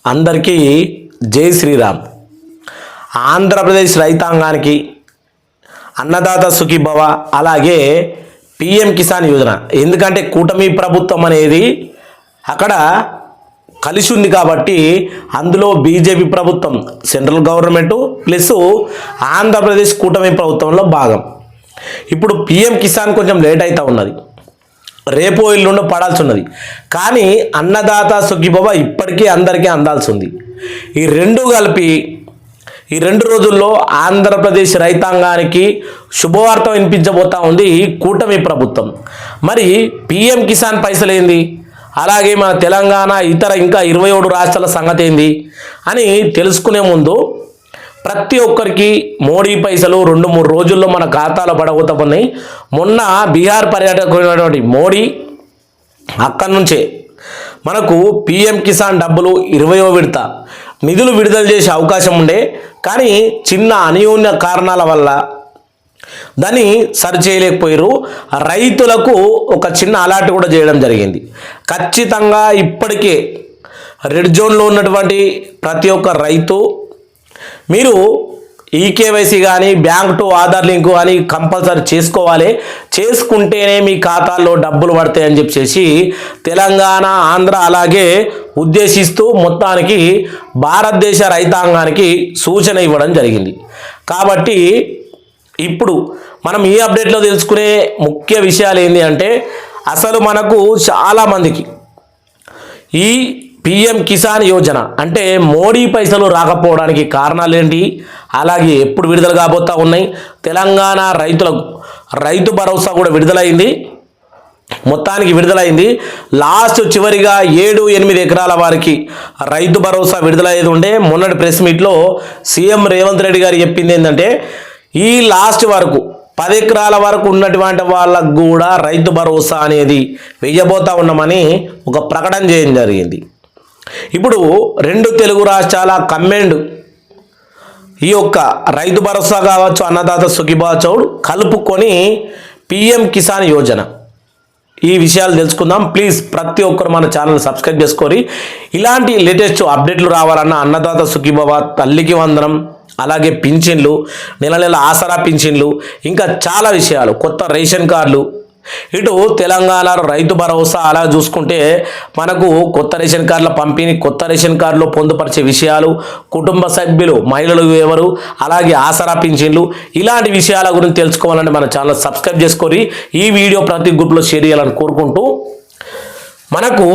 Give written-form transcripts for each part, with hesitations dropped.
అందరికీ జై శ్రీరామ్. ఆంధ్రప్రదేశ్ రైతాంగానికి అన్నదాత సుఖీభవ, అలాగే పిఎం కిసాన్ యోజన, ఎందుకంటే కూటమి ప్రభుత్వం అనేది అక్కడ కలిసి ఉంది కాబట్టి అందులో బీజేపీ ప్రభుత్వం సెంట్రల్ గవర్నమెంటు ప్లస్ ఆంధ్రప్రదేశ్ కూటమి ప్రభుత్వంలో భాగం. ఇప్పుడు పిఎం కిసాన్ కొంచెం లేట్ అవుతూ ఉన్నది, రేపు ఎల్లుండో పడాల్సి ఉన్నది. కానీ అన్నదాత సుఖీభవ ఇప్పటికీ అందరికీ అందాల్సి ఉంది. ఈ రెండు కలిపి ఈ 2 రోజుల్లో ఆంధ్రప్రదేశ్ రైతాంగానికి శుభవార్త వినిపించబోతా ఉంది కూటమి ప్రభుత్వం. మరి పిఎం కిసాన్ పైసలు ఏంది, అలాగే మన తెలంగాణ ఇతర ఇంకా 27 రాష్ట్రాల సంగతి ఏంది అని తెలుసుకునే ముందు ప్రతి ఒక్కరికి మోడీ పైసలు 2-3 రోజుల్లో మన ఖాతాలో పడబోతున్నాయి. మొన్న బీహార్ పర్యటకుడైనటువంటి మోడీ అక్కడి నుంచే మనకు పిఎం కిసాన్ డబ్బులు 20వ విడత నిధులు విడుదల చేసే అవకాశం ఉండే, కానీ చిన్న అన్యోన్య కారణాల వల్ల దాన్ని సరి చేయలేకపోయారు. రైతులకు ఒక చిన్న అలర్ట్ కూడా చేయడం జరిగింది. ఖచ్చితంగా ఇప్పటికే రెడ్ జోన్లో ఉన్నటువంటి ప్రతి ఒక్క రైతు మీరు ఈకేవైసీ కానీ బ్యాంక్ టు ఆధార్ లింక్ కానీ కంపల్సరీ చేసుకోవాలి, చేసుకుంటేనే మీ ఖాతాల్లో డబ్బులు పడతాయని చెప్పేసి తెలంగాణ ఆంధ్ర అలాగే ఉద్దేశిస్తూ మొత్తానికి భారతదేశ రైతాంగానికి సూచన ఇవ్వడం జరిగింది. కాబట్టి ఇప్పుడు మనం ఈ అప్డేట్లో తెలుసుకునే ముఖ్య విషయాలు ఏంటి అంటే, అసలు మనకు చాలామందికి ఈ పిఎం కిసాన్ యోజన అంటే మోడీ పైసలు రాకపోవడానికి కారణాలు ఏంటి, అలాగే ఎప్పుడు విడుదల కాబోతా ఉన్నాయి, తెలంగాణ రైతులకు రైతు భరోసా కూడా విడుదలైంది, మొత్తానికి విడుదలైంది. లాస్ట్ చివరిగా 7-8 ఎకరాల వారికి రైతు భరోసా విడుదలయ్యేది ఉండే. మొన్నటి ప్రెస్ మీట్లో సీఎం రేవంత్ రెడ్డి గారు చెప్పింది ఏంటంటే, ఈ లాస్ట్ వరకు 10 ఎకరాల వరకు ఉన్నటువంటి వాళ్ళకు కూడా రైతు భరోసా అనేది వెయ్యబోతా ఉన్నామని ఒక ప్రకటన చేయడం జరిగింది. ఇప్పుడు 2 తెలుగు రాష్ట్రాల కమెండ్ ఈ యొక్క రైతు భరోసా కావచ్చు, అన్నదాత సుఖీభవ చౌడ్ కలుపుకొని పిఎం కిసాన్ యోజన ఈ విషయాలు తెలుసుకుందాం. ప్లీజ్ ప్రతి ఒక్కరు మన ఛానల్ సబ్స్క్రైబ్ చేసుకొని ఇలాంటి లేటెస్ట్ అప్డేట్లు రావాలన్న అన్నదాత సుఖీభవ, తల్లికి వందనం, అలాగే పింఛన్లు, నెల నెల ఆసరా పింఛన్లు, ఇంకా చాలా విషయాలు, కొత్త రేషన్ కార్డులు, ఇటు తెలంగాణలో రైతు భరోసా, అలా చూసుకుంటే మనకు కొత్త రేషన్ కార్డుల పంపిణీ, కొత్త రేషన్ కార్డులో పొందుపరిచే విషయాలు, కుటుంబ సభ్యులు మహిళలు ఎవరు, అలాగే ఆసరా పింఛన్లు, ఇలాంటి విషయాల గురించి తెలుసుకోవాలంటే మన ఛానల్ సబ్స్క్రైబ్ చేసుకొని ఈ వీడియో ప్రతి గ్రూప్లో షేర్ చేయాలని కోరుకుంటూ, మనకు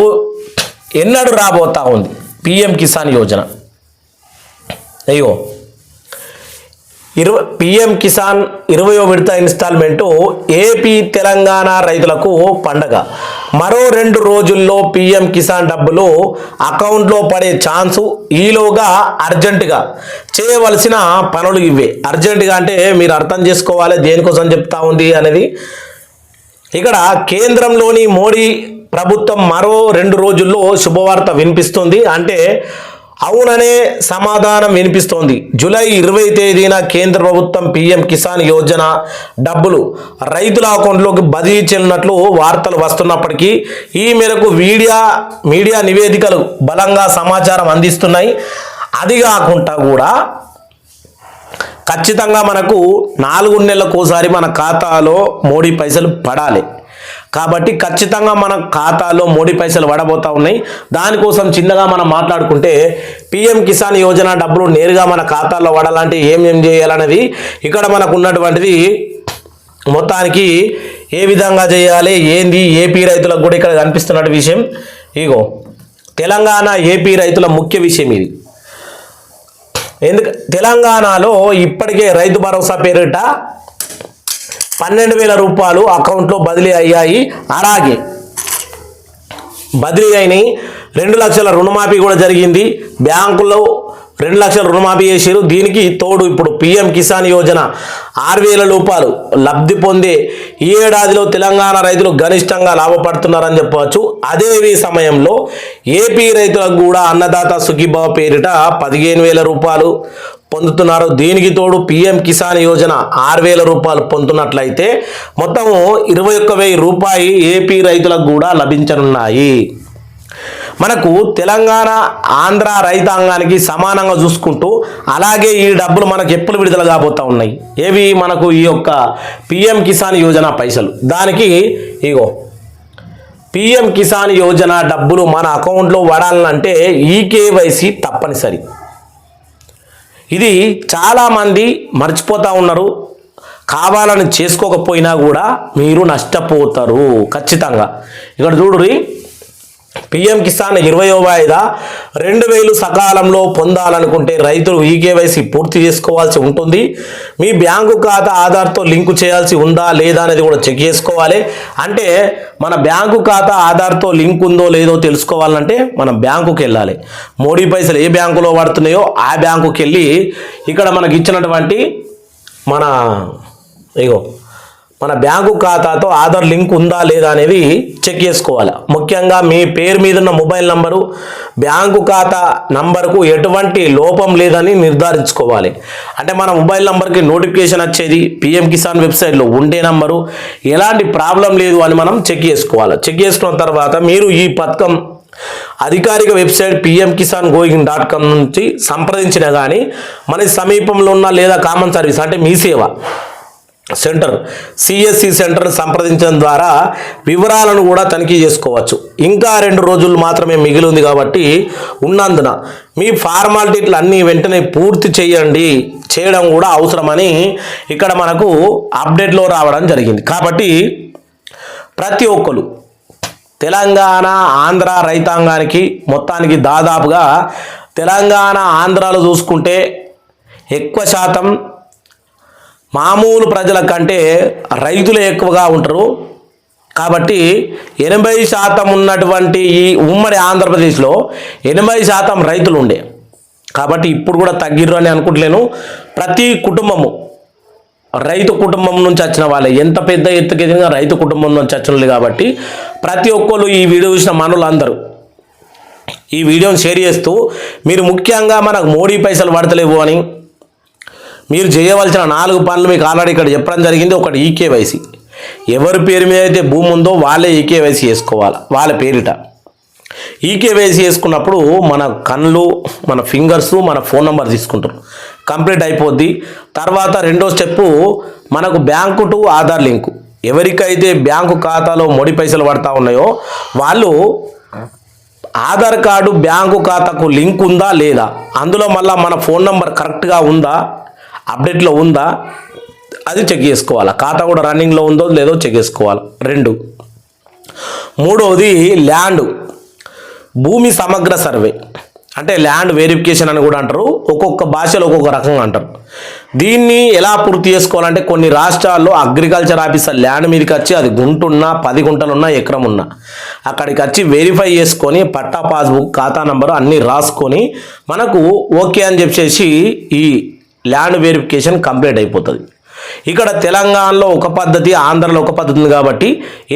ఎన్నడూ రాబోతా ఉంది పిఎం కిసాన్ యోజన. అయ్యో పిఎం కిసాన్ 20వ విడత ఇన్స్టాల్మెంటు ఏపీ తెలంగాణ రైతులకు పండగ. మరో 2 రోజుల్లో పిఎం కిసాన్ డబ్బులు అకౌంట్లో పడే ఛాన్సు. ఈలోగా అర్జెంటుగా చేయవలసిన పనులు ఇవే. అర్జెంటుగా అంటే మీరు అర్థం చేసుకోవాలి దేనికోసం చెప్తా ఉంది అనేది. ఇక్కడ కేంద్రంలోని మోడీ ప్రభుత్వం మరో 2 రోజుల్లో శుభవార్త వినిపిస్తుంది. అంటే అవుననే సమాధానం వినిపిస్తోంది. జూలై 20వ తేదీన కేంద్ర ప్రభుత్వం పిఎం కిసాన్ యోజన డబ్బులు రైతుల అకౌంట్లోకి బదిలీ చేయనున్నట్లు వార్తలు వస్తున్నప్పటికీ ఈ మేరకు మీడియా నివేదికలు బలంగా సమాచారం అందిస్తున్నాయి. అది కాకుండా కూడా ఖచ్చితంగా మనకు 4 నెలలకోసారి మన ఖాతాలో మోడీ పైసలు పడాలి. కాబట్టి ఖచ్చితంగా మన ఖాతాలో మోడీ పైసలు పడబోతా ఉన్నాయి. దానికోసం చిన్నగా మనం మాట్లాడుకుంటే పిఎం కిసాన్ యోజన డబ్బులు నేరుగా మన ఖాతాలో పడాలంటే ఏం చేయాలనేది ఇక్కడ మనకు ఉన్నటువంటిది. మొత్తానికి ఏ విధంగా చేయాలి ఏంది, ఏపీ రైతులకు కూడా ఇక్కడ కనిపిస్తున్న విషయం ఇగో, తెలంగాణ ఏపీ రైతుల ముఖ్య విషయం ఇది. తెలంగాణలో ఇప్పటికే రైతు భరోసా పేరిట 12,000 రూపాయలు అకౌంట్లో బదిలీ అయ్యాయి. అలాగే బదిలీ అయినాయి. 2 లక్షల రుణమాఫీ కూడా జరిగింది. బ్యాంకుల్లో 2 లక్షల రుణమాఫీ చేశారు. దీనికి తోడు ఇప్పుడు పిఎం కిసాన్ యోజన 6,000 రూపాయలు లబ్ధి పొందే ఈ ఏడాదిలో తెలంగాణ రైతులు గరిష్టంగా లాభపడుతున్నారని చెప్పవచ్చు. అదే సమయంలో ఏపీ రైతులకు కూడా అన్నదాత సుఖీభవ పేరిట 15,000 రూపాయలు పొందుతున్నారు. దీనికి తోడు పిఎం కిసాన్ యోజన 6,000 రూపాయలు పొందుతున్నట్లయితే మొత్తం 21,000 రూపాయలు ఏపీ రైతులకు కూడా లభించనున్నాయి. మనకు తెలంగాణ ఆంధ్ర రైతాంగానికి సమానంగా చూసుకుంటూ అలాగే ఈ డబ్బులు మనకు ఎప్పుడు విడుదల కాబోతా ఉన్నాయి. ఏవి మనకు ఈ యొక్క పిఎం కిసాన్ యోజన పైసలు. దానికి ఇగో పిఎం కిసాన్ యోజన డబ్బులు మన అకౌంట్లో పడాలంటే ఈకేవైసీ తప్పనిసరి. ఇది చాలామంది మర్చిపోతూ ఉన్నారు. కావాలని చేసుకోకపోయినా కూడా మీరు నష్టపోతారు ఖచ్చితంగా. ఇక్కడ చూడురి, పిఎం కిసాన్ 20వ వాయిదా 2000 సకాలంలో పొందాలనుకుంటే రైతులు ఈకేవైసీ పూర్తి చేసుకోవాల్సి ఉంటుంది. మీ బ్యాంకు ఖాతా ఆధార్తో లింకు చేయాల్సి ఉందా లేదా అనేది కూడా చెక్ చేసుకోవాలి. అంటే మన బ్యాంకు ఖాతా ఆధార్తో లింక్ ఉందో లేదో తెలుసుకోవాలంటే మనం బ్యాంకుకి వెళ్ళాలి. మోడీ పైసలు ఏ బ్యాంకులో పడుతున్నాయో ఆ బ్యాంకుకి వెళ్ళి ఇక్కడ మనకి ఇచ్చినటువంటి మన బ్యాంకు ఖాతాతో ఆధార్ లింక్ ఉందా లేదా అనేది చెక్ చేసుకోవాలి. ముఖ్యంగా మీ పేరు మీద ఉన్న మొబైల్ నంబరు బ్యాంకు ఖాతా నంబర్కు ఎటువంటి లోపం లేదని నిర్ధారించుకోవాలి. అంటే మన మొబైల్ నంబర్కి నోటిఫికేషన్ వచ్చేది పిఎం కిసాన్ వెబ్సైట్లో ఉండే నంబరు, ఎలాంటి ప్రాబ్లం లేదు అని మనం చెక్ చేసుకోవాలి. చెక్ చేసుకున్న తర్వాత మీరు ఈ పథకం అధికారిక వెబ్సైట్ pmkisan.gov.in నుంచి సంప్రదించినా కానీ మన సమీపంలో ఉన్న లేదా కామన్ సర్వీస్ అంటే మీ సేవ సెంటర్ సిఎస్సి సెంటర్ సంప్రదించడం ద్వారా వివరాలను కూడా తనిఖీ చేసుకోవచ్చు. ఇంకా 2 రోజులు మాత్రమే మిగిలి ఉంది కాబట్టి ఉన్నందున మీ ఫార్మాలిటీలు అన్నీ వెంటనే పూర్తి చేయడం కూడా అవసరమని ఇక్కడ మనకు అప్డేట్లో రావడం జరిగింది. కాబట్టి ప్రతి ఒక్కరు తెలంగాణ ఆంధ్ర రైతాంగానికి మొత్తానికి దాదాపుగా తెలంగాణ ఆంధ్రాలో చూసుకుంటే ఎక్కువ శాతం మామూలు ప్రజల కంటే రైతులే ఎక్కువగా ఉంటారు. కాబట్టి 80% ఉన్నటువంటి ఈ ఉమ్మడి ఆంధ్రప్రదేశ్లో 80% రైతులు ఉండే. కాబట్టి ఇప్పుడు కూడా తగ్గిర్రు అని అనుకుంటలేను. ప్రతి కుటుంబము రైతు కుటుంబం నుంచి వచ్చిన వాళ్ళే, ఎంత పెద్ద ఎత్తుకెదిగిన రైతు కుటుంబం నుంచి వచ్చిన కాబట్టి ప్రతి ఒక్కరు ఈ వీడియో చూసిన మనోళ్ళందరూ ఈ వీడియోని షేర్ చేస్తూ మీరు ముఖ్యంగా మనకు మోడీ పైసలు పడతలేవు అని మీరు చేయవలసిన 4 పనులు మీకు ఆల్రెడీ ఇక్కడ చెప్పడం జరిగింది. ఒకటి ఈకేవైసీ. ఎవరి పేరు మీద అయితే భూమి ఉందో వాళ్ళే ఈకేవైసీ చేసుకోవాలి వాళ్ళ పేరిట. ఈకేవైసీ చేసుకున్నప్పుడు మన కళ్ళు, మన ఫింగర్స్, మన ఫోన్ నెంబర్ తీసుకుంటారు, కంప్లీట్ అయిపోద్ది. తర్వాత 2వ స్టెప్ మనకు బ్యాంకు టు ఆధార్ లింకు. ఎవరికైతే బ్యాంకు ఖాతాలో మోడీ పైసలు పడతా ఉన్నాయో వాళ్ళు ఆధార్ కార్డు బ్యాంకు ఖాతాకు లింక్ ఉందా లేదా, అందులో మళ్ళీ మన ఫోన్ నెంబర్ కరెక్ట్గా ఉందా, అప్డేట్లో ఉందా అది చెక్ చేసుకోవాలి. ఖాతా కూడా రన్నింగ్లో ఉందో లేదో చెక్ చేసుకోవాలి. 2. 3వది ల్యాండ్ భూమి సమగ్ర సర్వే, అంటే ల్యాండ్ వెరిఫికేషన్ అని కూడా అంటారు. ఒక్కొక్క భాషలో ఒక్కొక్క రకంగా అంటారు. దీన్ని ఎలా పూర్తి చేసుకోవాలంటే కొన్ని రాష్ట్రాల్లో అగ్రికల్చర్ ఆఫీసర్ ల్యాండ్ మీదకి వచ్చి అది గుంటున్నా 10 గుంటలున్నా ఎకరం ఉన్నా అక్కడికి వచ్చి వెరిఫై చేసుకొని పట్టా పాస్బుక్ ఖాతా నంబరు అన్నీ రాసుకొని మనకు ఓకే అని చెప్పేసి ఈ ల్యాండ్ వెరిఫికేషన్ కంప్లీట్ అయిపోతుంది. ఇక్కడ తెలంగాణలో ఒక పద్ధతి, ఆంధ్రలో ఒక పద్ధతి ఉంది కాబట్టి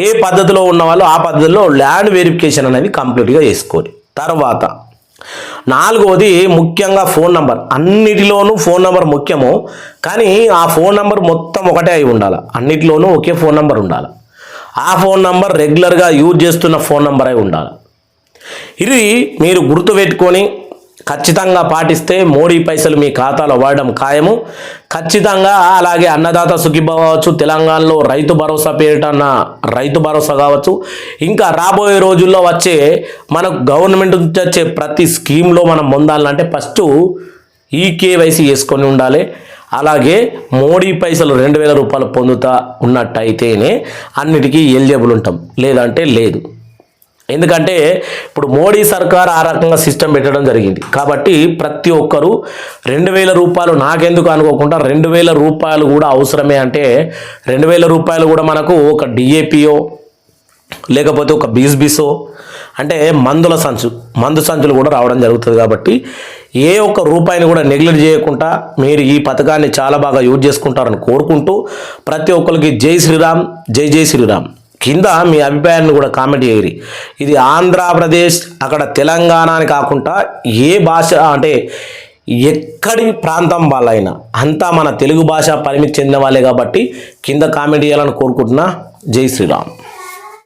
ఏ పద్ధతిలో ఉన్న వాళ్ళు ఆ పద్ధతిలో ల్యాండ్ వెరిఫికేషన్ అనేది కంప్లీట్గా చేసుకోవాలి. తర్వాత 4వది ముఖ్యంగా ఫోన్ నంబర్. అన్నిటిలోనూ ఫోన్ నంబర్ ముఖ్యము, కానీ ఆ ఫోన్ నంబర్ మొత్తం ఒకటే అయి ఉండాలి. అన్నిటిలోనూ ఒకే ఫోన్ నంబర్ ఉండాలి. ఆ ఫోన్ నంబర్ రెగ్యులర్గా యూజ్ చేస్తున్న ఫోన్ నంబర్ అయి ఉండాలి. ఇది మీరు గుర్తుపెట్టుకొని ఖచ్చితంగా పాటిస్తే మోడీ పైసలు మీ ఖాతాలో వాడడం ఖాయము ఖచ్చితంగా. అలాగే అన్నదాత సుఖీభవ కావచ్చు, తెలంగాణలో రైతు భరోసా పేరిటన్న రైతు భరోసా కావచ్చు, ఇంకా రాబోయే రోజుల్లో వచ్చే మనకు గవర్నమెంట్ నుంచి వచ్చే ప్రతి స్కీమ్లో మనం పొందాలంటే ఫస్ట్ ఈకేవైసీ చేసుకొని ఉండాలి. అలాగే మోడీ పైసలు 2000 రూపాయలు పొందుతా ఉన్నట్టయితేనే అన్నిటికీ ఎలిజిబుల్ ఉంటాం, లేదంటే లేదు. ఎందుకంటే ఇప్పుడు మోడీ సర్కార్ ఆ రకంగా సిస్టమ్ పెట్టడం జరిగింది. కాబట్టి ప్రతి ఒక్కరూ 2000 రూపాయలు నాకెందుకు అనుకోకుండా 2000 రూపాయలు కూడా అవసరమే. అంటే 2000 రూపాయలు కూడా మనకు ఒక డిఏపిఓ లేకపోతే ఒక బీస్బీసో అంటే మందు సంచులు కూడా రావడం జరుగుతుంది. కాబట్టి ఏ ఒక్క రూపాయిని కూడా నెగ్లెక్ట్ చేయకుండా మీరు ఈ పథకాన్ని చాలా బాగా యూజ్ చేసుకుంటారని కోరుకుంటూ ప్రతి ఒక్కరికి జై శ్రీరామ్, జై జై శ్రీరామ్. కింద మీ అభిప్రాయాన్ని కూడా కామెంట్ చేయరి. ఇది ఆంధ్రప్రదేశ్ అక్కడ తెలంగాణ అని కాకుండా ఏ భాష అంటే ఎక్కడి ప్రాంతం వాళ్ళైనా అంతా మన తెలుగు భాష పరిమితి చెందిన వాళ్ళే కాబట్టి కింద కామెంట్ చేయాలని కోరుకుంటున్నా. జై శ్రీరామ్.